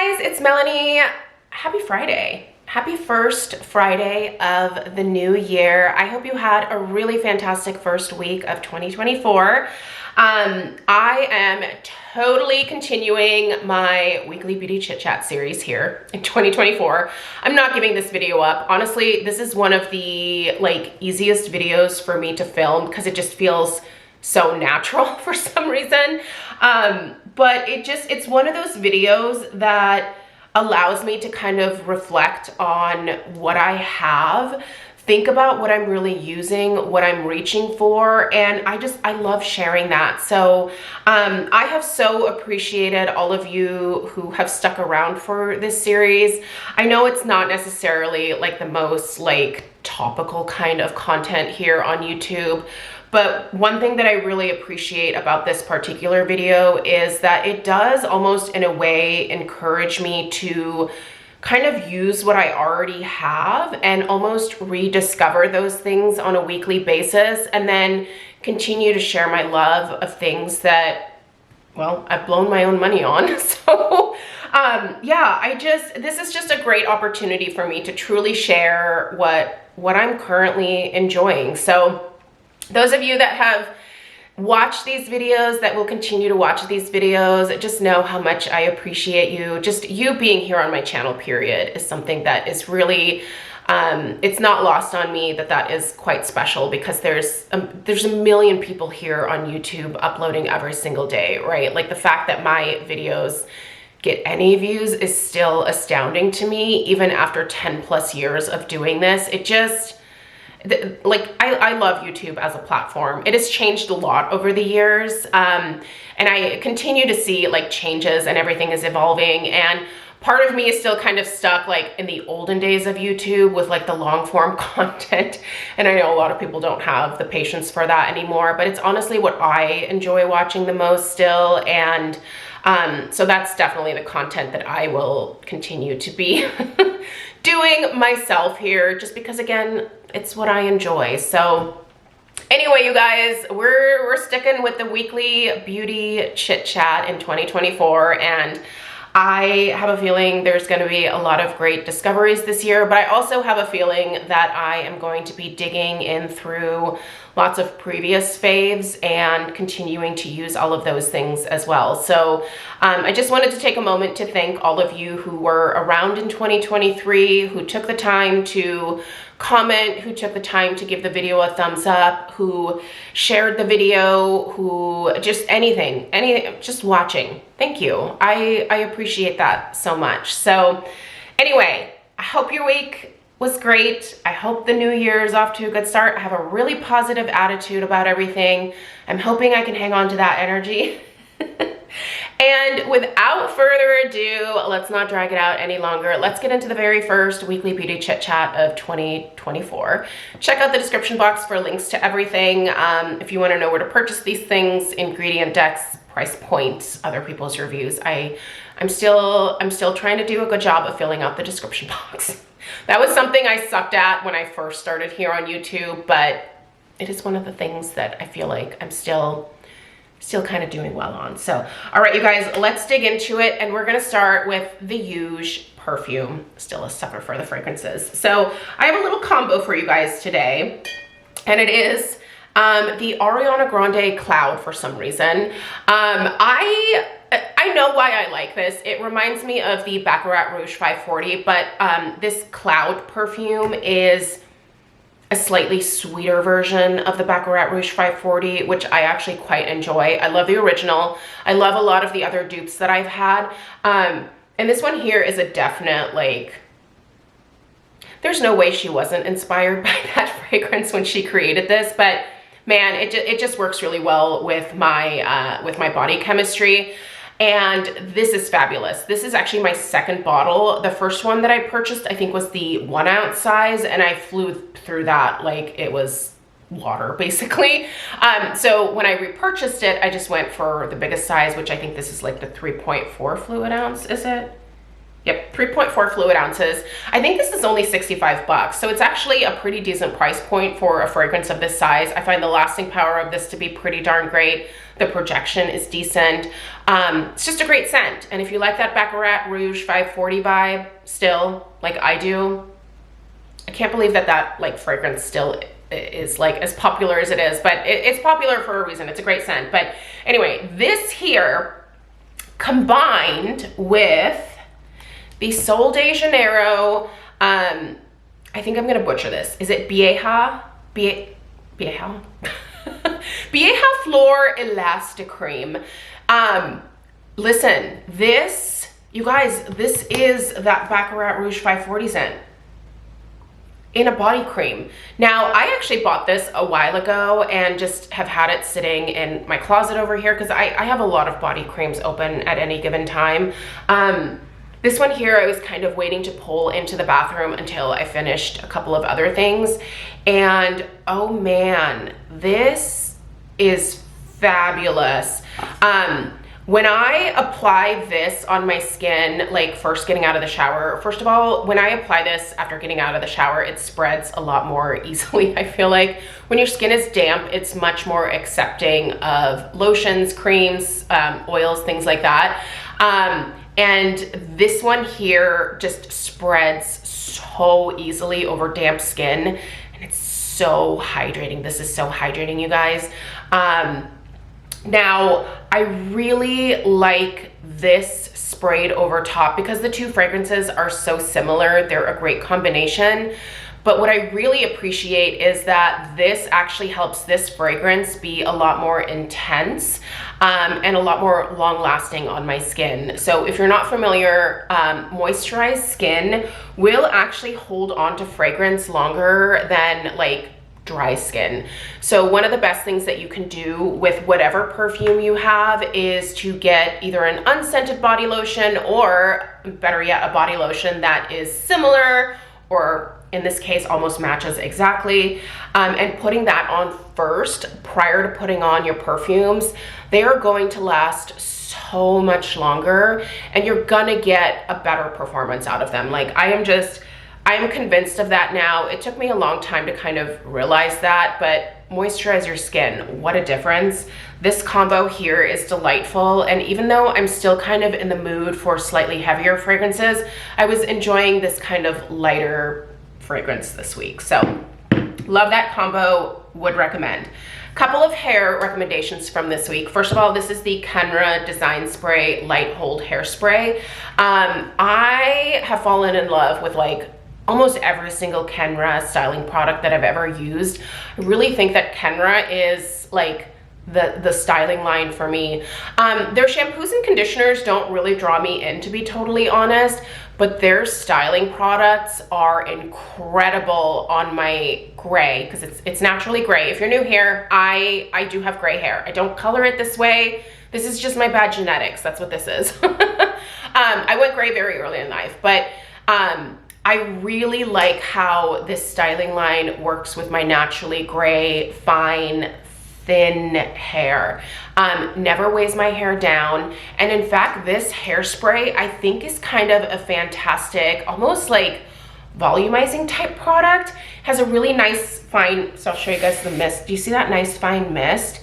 guys, it's Melanie. Happy Friday. Happy first Friday of the new year. I hope you had a really fantastic first week of 2024. I am totally continuing my weekly beauty chit chat series here in 2024. I'm not giving this video up. Honestly, this is one of the easiest videos for me to film because it just feels so natural for some reason. But it's one of those videos that allows me to kind of reflect on what I have, think about what I'm really using, what I'm reaching for, and I love sharing that. So I have so appreciated all of you who have stuck around for this series. I know it's not necessarily like the most topical kind of content here on YouTube, but one thing that I really appreciate about this particular video is that it does almost in a way encourage me to kind of use what I already have and almost rediscover those things on a weekly basis, and then continue to share my love of things that, well, I've blown my own money on. So yeah, this is just a great opportunity for me to truly share what I'm currently enjoying. So those of you that have watched these videos, that will continue to watch these videos, just know how much I appreciate you. Just you being here on my channel, period, is something that is really, it's not lost on me that is quite special, because there's a million people here on YouTube uploading every single day, right? Like, the fact that my videos get any views is still astounding to me, even after 10 plus years of doing this. It just, I love YouTube as a platform. It has changed a lot over the years, and I continue to see changes, and everything is evolving, and part of me is still kind of stuck in the olden days of YouTube with the long form content, and I know a lot of people don't have the patience for that anymore, but it's honestly what I enjoy watching the most still, and so that's definitely the content that I will continue to be doing myself here, just because, again, it's what I enjoy. So anyway, you guys, we're sticking with the weekly beauty chit chat in 2024, and I have a feeling there's going to be a lot of great discoveries this year, but I also have a feeling that I am going to be digging in through lots of previous faves and continuing to use all of those things as well. So I just wanted to take a moment to thank all of you who were around in 2023, who took the time to comment, who took the time to give the video a thumbs up, who shared the video, who just anything, just watching. Thank you. I appreciate that so much. So anyway, I hope your week was great. I hope the new year is off to a good start. I have a really positive attitude about everything. I'm hoping I can hang on to that energy. And without further ado, let's not drag it out any longer. Let's get into the very first weekly beauty chit chat of 2024. Check out the description box for links to everything. If you want to know where to purchase these things, ingredient decks, price points, other people's reviews. I'm still trying to do a good job of filling out the description box. That was something I sucked at when I first started here on YouTube, but it is one of the things that I feel like I'm still kind of doing well on. So, all right, you guys, let's dig into it. And we're going to start with the huge Perfume. Still a sucker for the fragrances. So I have a little combo for you guys today, and it is the Ariana Grande Cloud for some reason. I know why I like this. It reminds me of the Baccarat Rouge 540, but this Cloud perfume is a slightly sweeter version of the Baccarat Rouge 540, which I actually quite enjoy. I love the original. I love a lot of the other dupes that I've had. And this one here is a definite, there's no way she wasn't inspired by that fragrance when she created this, but man, it just works really well with my body chemistry. And this is fabulous. This is actually my second bottle. The first one that I purchased, I think, was the 1 ounce size, and I flew through that like it was water, basically. So when I repurchased it, I just went for the biggest size, which I think this is the 3.4 fluid ounce, is it? Yep, 3.4 fluid ounces. I think this is only 65 bucks, so it's actually a pretty decent price point for a fragrance of this size. I find the lasting power of this to be pretty darn great. The projection is decent. It's just a great scent. And if you like that Baccarat Rouge 540 vibe still, like I do, I can't believe that like fragrance still is like as popular as it is, but it's popular for a reason. It's a great scent. But anyway, this here combined with the Sol de Janeiro, I think I'm gonna butcher this. Is it Vieja? Vieja? Vieja Flor Elastic Cream. Listen, this, you guys, this is that Baccarat Rouge 540 scent in a body cream. Now, I actually bought this a while ago and just have had it sitting in my closet over here because I have a lot of body creams open at any given time. This one here, I was kind of waiting to pull into the bathroom until I finished a couple of other things. And oh man, this is fabulous. When I apply this on my skin, like first getting out of the shower, first of all, when I apply this after getting out of the shower, it spreads a lot more easily. I feel like when your skin is damp, it's much more accepting of lotions, creams, oils, things like that. And this one here just spreads so easily over damp skin, and it's so hydrating. This is so hydrating, you guys. Now, I really like this sprayed over top because the two fragrances are so similar. They're a great combination. But what I really appreciate is that this actually helps this fragrance be a lot more intense and a lot more long lasting on my skin. So if you're not familiar, moisturized skin will actually hold on to fragrance longer than like dry skin. So one of the best things that you can do with whatever perfume you have is to get either an unscented body lotion or better yet, a body lotion that is similar or in this case almost matches exactly, and putting that on first prior to putting on your perfumes. They are going to last so much longer and you're gonna get a better performance out of them. Like I am convinced of that now. It took me a long time to kind of realize that, but moisturize your skin, what a difference. This combo here is delightful, and even though I'm still kind of in the mood for slightly heavier fragrances, I was enjoying this kind of lighter fragrance this week. So love that combo, would recommend. Couple of hair recommendations from this week. First of all, this is the Kenra Design Spray Light Hold Hairspray. I have fallen in love with like almost every single Kenra styling product that I've ever used. I really think that Kenra is like the styling line for me. Their shampoos and conditioners don't really draw me in, to be totally honest, but their styling products are incredible on my gray, because it's naturally gray. If you're new here, I do have gray hair. I don't color it this way. This is just my bad genetics. That's what this is. I went gray very early in life, but I really like how this styling line works with my naturally gray, fine, thin hair. Never weighs my hair down. And in fact, this hairspray I think is kind of a fantastic, almost like volumizing type product. Has a really nice fine, so I'll show you guys the mist. Do you see that nice fine mist?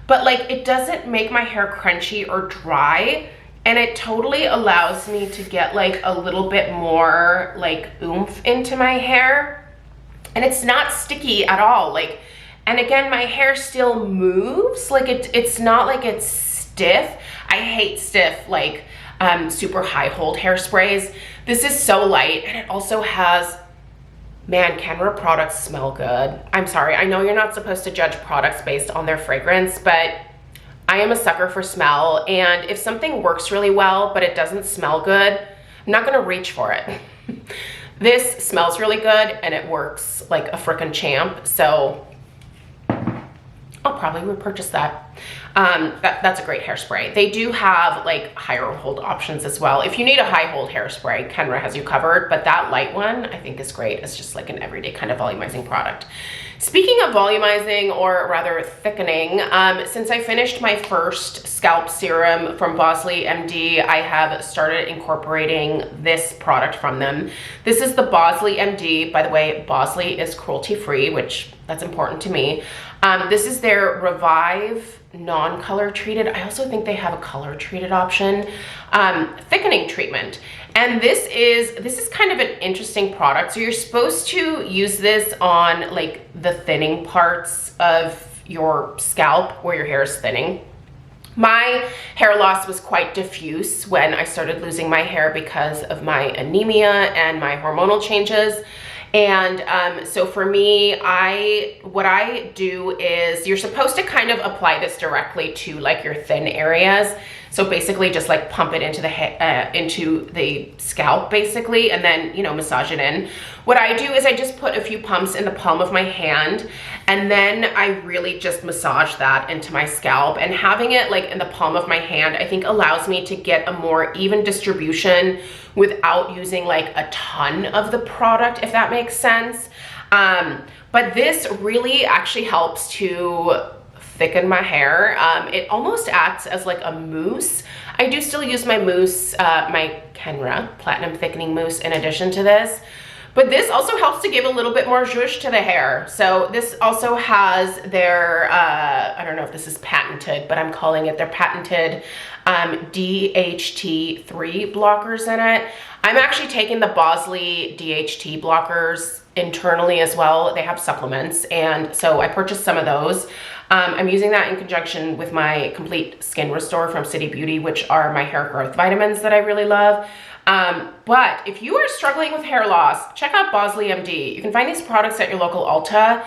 But like it doesn't make my hair crunchy or dry. And it totally allows me to get like a little bit more like oomph into my hair. And it's not sticky at all. Like, and again, my hair still moves. Like it's not like it's stiff. I hate stiff, like super high hold hairsprays. This is so light, and it also has, man, Kenra products smell good. I'm sorry, I know you're not supposed to judge products based on their fragrance, but I am a sucker for smell, and if something works really well but it doesn't smell good, I'm not gonna reach for it. This smells really good and it works like a frickin' champ, so I'll probably repurchase that. That's a great hairspray. They do have like higher hold options as well. If you need a high hold hairspray, Kenra has you covered, but that light one I think is great. It's just like an everyday kind of volumizing product. Speaking of volumizing, or rather thickening, since I finished my first scalp serum from Bosley MD, I have started incorporating this product from them. This is the Bosley MD. By the way, Bosley is cruelty-free, which that's important to me. This is their Revive non-color treated. I also think they have a color treated option, thickening treatment. And this is kind of an interesting product. So you're supposed to use this on like the thinning parts of your scalp where your hair is thinning. My hair loss was quite diffuse when I started losing my hair because of my anemia and my hormonal changes. And so for me, what I do is you're supposed to kind of apply this directly to like your thin areas. So basically just like pump it into the scalp basically, and then, you know, massage it in. What I do is I just put a few pumps in the palm of my hand, and then I really just massage that into my scalp. And having it like in the palm of my hand, I think allows me to get a more even distribution without using like a ton of the product, if that makes sense. But this really actually helps to thicken my hair. It almost acts as like a mousse. I do still use my mousse, my Kenra Platinum Thickening Mousse in addition to this. But this also helps to give a little bit more zhuzh to the hair. So this also has their, I don't know if this is patented, but I'm calling it their patented DHT3 blockers in it. I'm actually taking the Bosley DHT blockers internally as well. They have supplements, and so I purchased some of those. I'm using that in conjunction with my Complete Skin Restore from City Beauty, which are my hair growth vitamins that I really love. But if you are struggling with hair loss, check out Bosley MD. You can find these products at your local Ulta.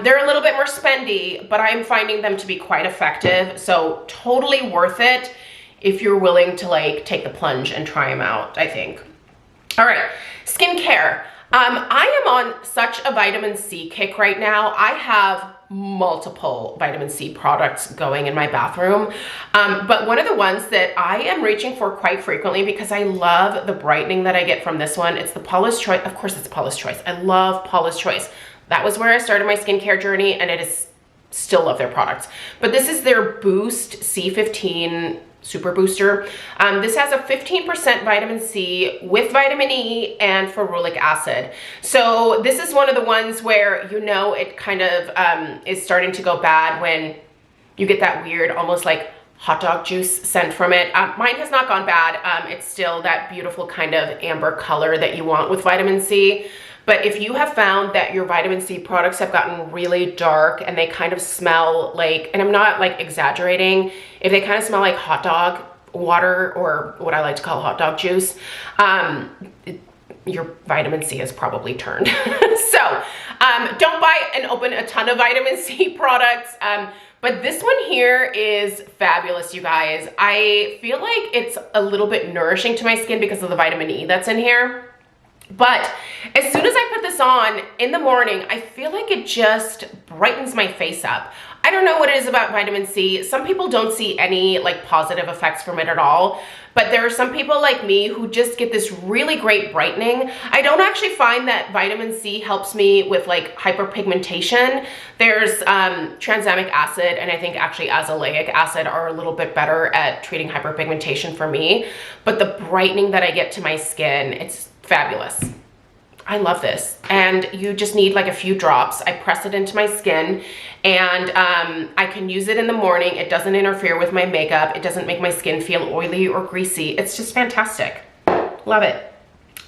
They're a little bit more spendy, but I'm finding them to be quite effective. So totally worth it if you're willing to like take the plunge and try them out, I think. All right, skincare. I am on such a vitamin C kick right now. I have multiple vitamin C products going in my bathroom. But one of the ones that I am reaching for quite frequently because I love the brightening that I get from this one, it's the Paula's Choice. Of course it's Paula's Choice. I love Paula's Choice. That was where I started my skincare journey, and it is still love their products. But this is their Boost C15 Super Booster. This has a 15% vitamin C with vitamin E and ferulic acid. So this is one of the ones where, you know, it kind of is starting to go bad when you get that weird, almost like hot dog juice scent from it. Mine has not gone bad. It's still that beautiful kind of amber color that you want with vitamin C. But if you have found that your vitamin C products have gotten really dark and they kind of smell like, and I'm not like exaggerating, if they kind of smell like hot dog water, or what I like to call hot dog juice, your vitamin C has probably turned. So don't buy and open a ton of vitamin C products. But this one here is fabulous, you guys. I feel like it's a little bit nourishing to my skin because of the vitamin E that's in here. But as soon as I put this on in the morning, I feel like it just brightens my face up. I don't know what it is about vitamin C. Some people don't see any like positive effects from it at all, but there are some people like me who just get this really great brightening. I don't actually find that vitamin C helps me with like hyperpigmentation. There's tranexamic acid and I think actually azelaic acid are a little bit better at treating hyperpigmentation for me, but the brightening that I get to my skin, it's fabulous. I love this. And you just need like a few drops. I press it into my skin, and I can use it in the morning. It doesn't interfere with my makeup. It doesn't make my skin feel oily or greasy. It's just fantastic. Love it.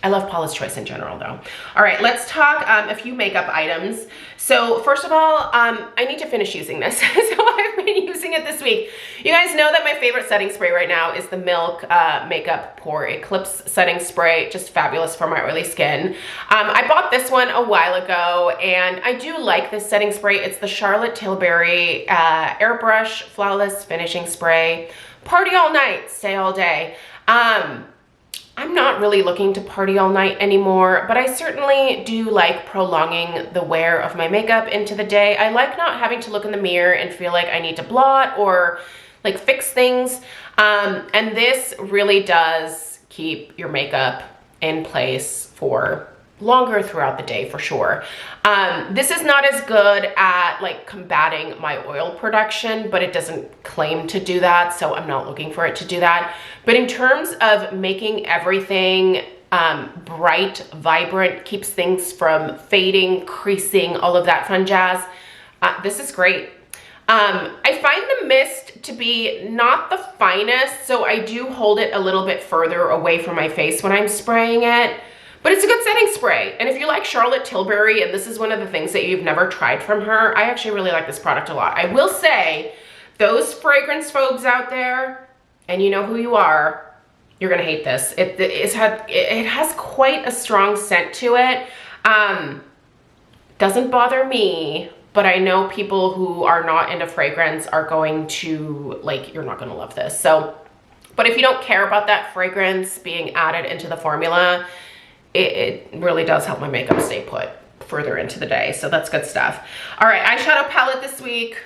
I love Paula's Choice in general though. All right, let's talk a few makeup items. So first of all, I need to finish using this. So I've been using it this week. You guys know that my favorite setting spray right now is the Milk Makeup Pore Eclipse Setting Spray. Just fabulous for my oily skin. I bought this one a while ago, and I do like this setting spray. It's the Charlotte Tilbury Airbrush Flawless Finishing Spray. Party all night, stay all day. I'm not really looking to party all night anymore, but I certainly do like prolonging the wear of my makeup into the day. I like not having to look in the mirror and feel like I need to blot or like fix things. And this really does keep your makeup in place for longer throughout the day for sure. This is not as good at like combating my oil production, but it doesn't claim to do that, so I'm not looking for it to do that. But in terms of making everything bright, vibrant, keeps things from fading, creasing, all of that fun jazz, this is great. I find the mist to be not the finest, so I do hold it a little bit further away from my face when I'm spraying it. But it's a good setting spray. And if you like Charlotte Tilbury, and this is one of the things that you've never tried from her, I actually really like this product a lot. I will say, those fragrance phobes out there, and you know who you are, you're gonna hate this. It has quite a strong scent to it. Doesn't bother me, but I know people who are not into fragrance are going to, like, you're not gonna love this. So, but if you don't care about that fragrance being added into the formula, it really does help my makeup stay put further into the day. So that's good stuff. All right, eyeshadow palette this week.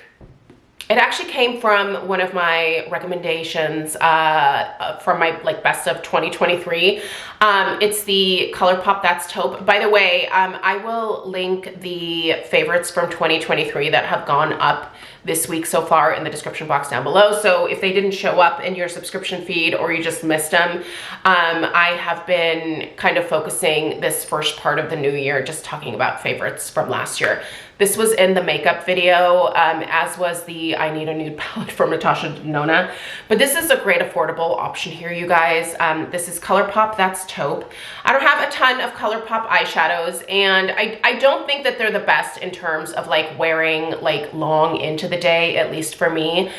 It actually came from one of my recommendations from my like best of 2023. It's the ColourPop That's Taupe. By the way, I will link the favorites from 2023 that have gone up this week so far in the description box down below. So if they didn't show up in your subscription feed or you just missed them, I have been kind of focusing this first part of the new year just talking about favorites from last year. This was in the makeup video, as was the I Need a Nude palette from Natasha Denona. But this is a great affordable option here, you guys. This is ColourPop That's Taupe. I don't have a ton of ColourPop eyeshadows, and I don't think that they're the best in terms of like wearing like long into the day, at least for me.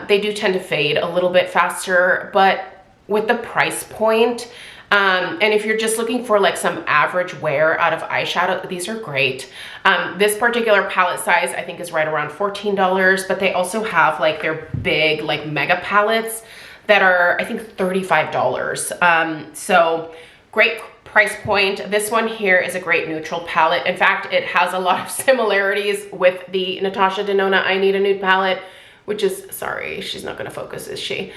They do tend to fade a little bit faster, but with the price point, and if you're just looking for like some average wear out of eyeshadow, these are great. This particular palette size I think is right around $14, but they also have like their big like mega palettes that are I think $35. So great price point. This one here is a great neutral palette. In fact, it has a lot of similarities with the Natasha Denona I Need a Nude palette, which is, sorry, she's not gonna focus, is she?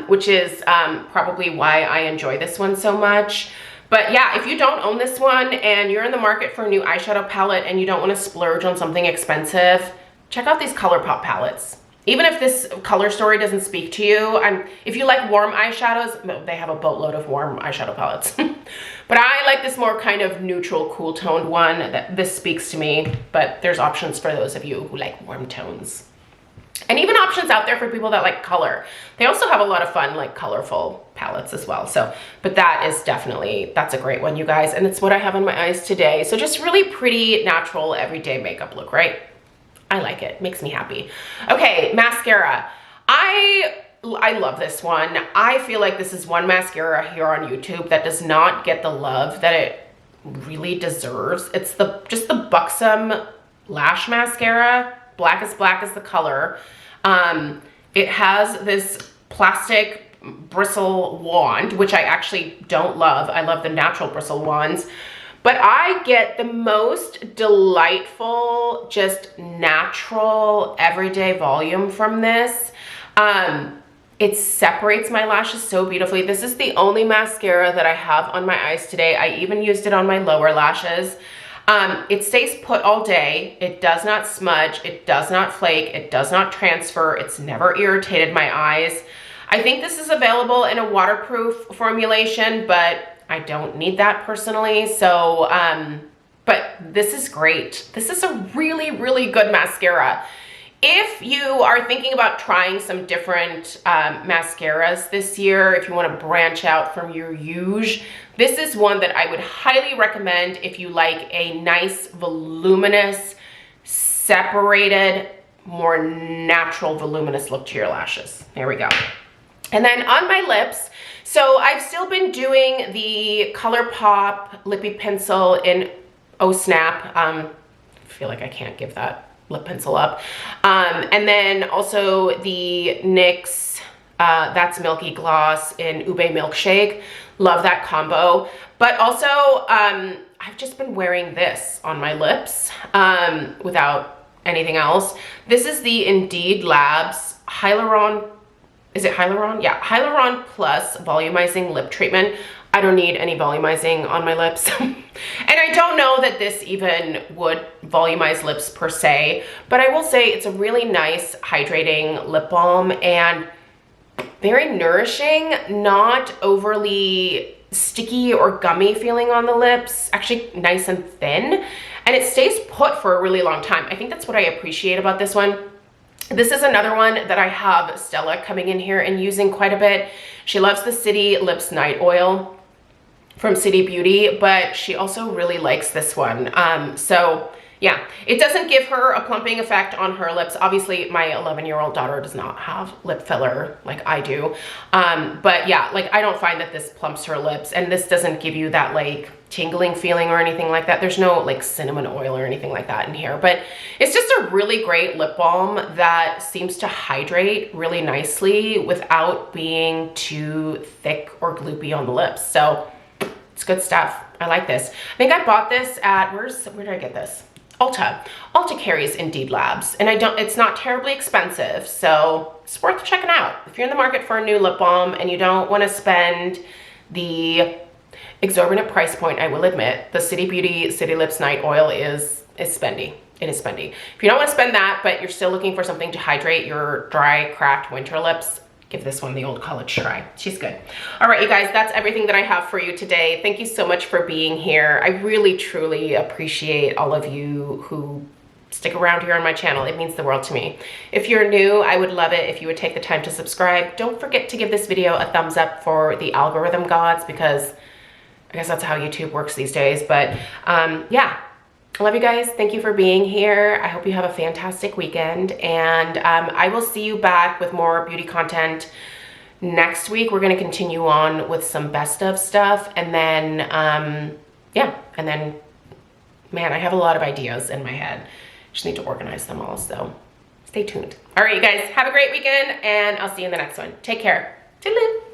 Which is probably why I enjoy this one so much. But yeah, if you don't own this one and you're in the market for a new eyeshadow palette and you don't wanna splurge on something expensive, check out these ColourPop palettes. Even if this color story doesn't speak to you, if you like warm eyeshadows, they have a boatload of warm eyeshadow palettes. But I like this more kind of neutral, cool toned one. This speaks to me, but there's options for those of you who like warm tones. And even options out there for people that like color. They also have a lot of fun, like colorful palettes as well. So, but that is definitely, that's a great one, you guys. And it's what I have on my eyes today. So just really pretty, natural, everyday makeup look, right? I like it, makes me happy. Okay, mascara. I love this one. I feel like this is one mascara here on YouTube that does not get the love that it really deserves. It's just the Buxom Lash Mascara. Black as the color. It has this plastic bristle wand, which I actually don't love. I love the natural bristle wands. But I get the most delightful, just natural, everyday volume from this. It separates my lashes so beautifully. This is the only mascara that I have on my eyes today. I even used it on my lower lashes. It stays put all day. It does not smudge. It does not flake. It does not transfer. It's never irritated my eyes. I think this is available in a waterproof formulation, but I don't need that personally. So, but this is great. This is a really, really good mascara. If you are thinking about trying some different mascaras this year, if you want to branch out from your usual, this is one that I would highly recommend if you like a nice, voluminous, separated, more natural, voluminous look to your lashes. There we go. And then on my lips, so I've still been doing the ColourPop Lippy Pencil in Oh Snap. I feel like I can't give that lip pencil up. And then also the NYX That's Milky Gloss in Ube Milkshake. Love that combo. But also, I've just been wearing this on my lips without anything else. This is the Indeed Labs Hyaluron, is it Hyaluron? Yeah, Hyaluron Plus Volumizing Lip Treatment. I don't need any volumizing on my lips. And I don't know that this even would volumize lips per se, but I will say it's a really nice hydrating lip balm and very nourishing, not overly sticky or gummy feeling on the lips, actually nice and thin, and it stays put for a really long time. I think that's what I appreciate about this one. This is another one that I have Stella coming in here and using quite a bit. She loves the City Lips Night Oil from City Beauty, but she also really likes this one. So yeah, it doesn't give her a plumping effect on her lips. Obviously, my 11-year-old daughter does not have lip filler like I do. But yeah, like I don't find that this plumps her lips, and this doesn't give you that like tingling feeling or anything like that. There's no like cinnamon oil or anything like that in here, but it's just a really great lip balm that seems to hydrate really nicely without being too thick or gloopy on the lips. So it's good stuff. I like this. I think I bought this at, where did I get this? Ulta. Ulta carries Indeed Labs, and it's not terribly expensive, so it's worth checking out. If you're in the market for a new lip balm and you don't want to spend the exorbitant price point, I will admit, the City Beauty City Lips Night Oil is spendy. It is spendy. If you don't want to spend that, but you're still looking for something to hydrate your dry, cracked winter lips, give this one the old college try. She's good. All right, you guys, that's everything that I have for you today. Thank you so much for being here. I really, truly appreciate all of you who stick around here on my channel. It means the world to me. If you're new, I would love it if you would take the time to subscribe. Don't forget to give this video a thumbs up for the algorithm gods, because I guess that's how YouTube works these days. But yeah, I love you guys. Thank you for being here. I hope you have a fantastic weekend, and I will see you back with more beauty content next week. We're going to continue on with some best of stuff, and then yeah, and then man, I have a lot of ideas in my head. Just need to organize them all, so stay tuned. All right, you guys, have a great weekend, and I'll see you in the next one. Take care. Toodaloo.